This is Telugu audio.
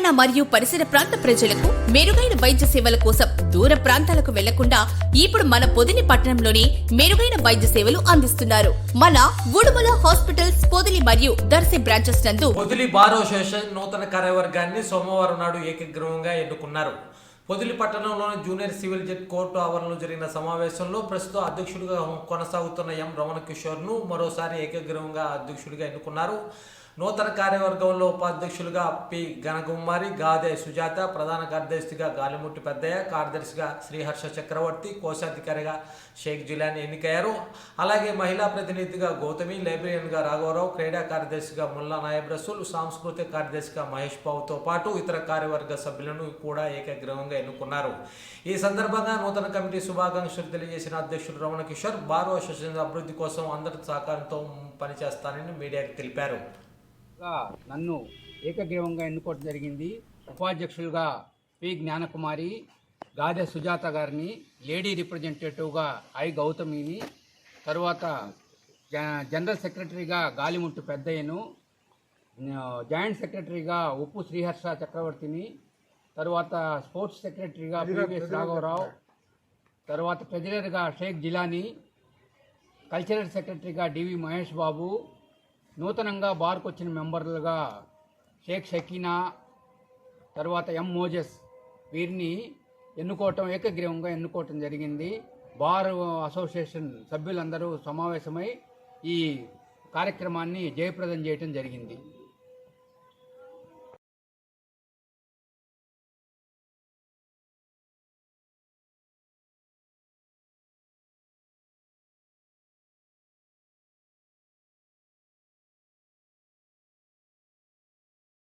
తెలంగాణ మరియు పరిసర ప్రాంత ప్రజలకు మెరుగైన వైద్య సేవల కోసం దూర ప్రాంతాలకు వెళ్లకుండా ఇప్పుడు మన పొదిలి పట్టణంలోని మెరుగైన వైద్య సేవలు అందిస్తున్నారు. మన ఉడుమల హాస్పిటల్స్ పొదిలి మరియు దర్శి బ్రాంచెస్ నందు పొదిలి బార్ అసోసియేషన్ నూతన కార్యవర్గాన్ని సోమవారం నాడు ఏకగ్రీవంగా ఎన్నుకున్నారు. పొదిలి పట్టణంలోని జూనియర్ సివిల్ జడ్జి కోర్టు ఆవరణలో జరిగిన సమావేశంలో ప్రస్తుత అధ్యక్షుడిగా కొనసాగుతున్న ఎం రమణ కిషోర్ను మరోసారి ఏకగ్రీవంగా అధ్యక్షుడిగా ఎన్నుకున్నారు. నూతన కార్యవర్గంలో ఉపాధ్యక్షులుగా పి గణకుమారి, గాదే సుజాత, ప్రధాన కార్యదర్శిగా గాలిముట్టి పెద్దయ్య, కార్యదర్శిగా శ్రీహర్ష చక్రవర్తి, కోశాధికారిగా షేక్ జిలాని ఎన్నికయ్యారు. అలాగే మహిళా ప్రతినిధిగా గౌతమి, లైబ్రరీయన్గా రాఘవరావు, క్రీడా కార్యదర్శిగా ముల్లా నాయబ్ రసూల్, సాంస్కృతిక కార్యదర్శిగా మహేష్ బాబుతో పాటు ఇతర కార్యవర్గ సభ్యులను కూడా ఏకగ్రీవంగా ఎన్నుకున్నారు. ఈ సందర్భంగా నూతన కమిటీ శుభాకాంక్షలు తెలియజేసిన అధ్యక్షుడు రమణ కిషోర్ బార్ అసోసియేషన్ అభివృద్ధి కోసం అందరి సహకారంతో పనిచేస్తానని మీడియాకు తెలిపారు. నన్ను ఏకగ్రీవంగా ఎన్నుకోవడం జరిగింది. ఉపాధ్యక్షులుగా పి జ్ఞానకుమారి, గాదె సుజాత గారిని, లేడీ రిప్రజెంటేటివ్గా ఐ గౌతమిని, తరువాత జనరల్ సెక్రటరీగా గాలిముట్టు పెద్దయ్యను, జాయింట్ సెక్రటరీగా ఉప్పు శ్రీహర్ష చక్రవర్తిని, తరువాత స్పోర్ట్స్ సెక్రటరీగా పివిఎస్ రాఘవరావు, తరువాత ట్రెజరర్గా షేక్ జిలానీ, కల్చరల్ సెక్రటరీగా డివి మహేష్ బాబు, నూతనంగా బార్కు వచ్చిన మెంబర్లుగా షేక్ షకీనా, తర్వాత ఎం మోజెస్, వీరిని ఏకగ్రీవంగా ఎన్నుకోవటం జరిగింది. బార్ అసోసియేషన్ సభ్యులందరూ సమావేశమై ఈ కార్యక్రమాన్ని జయప్రదం చేయటం జరిగింది.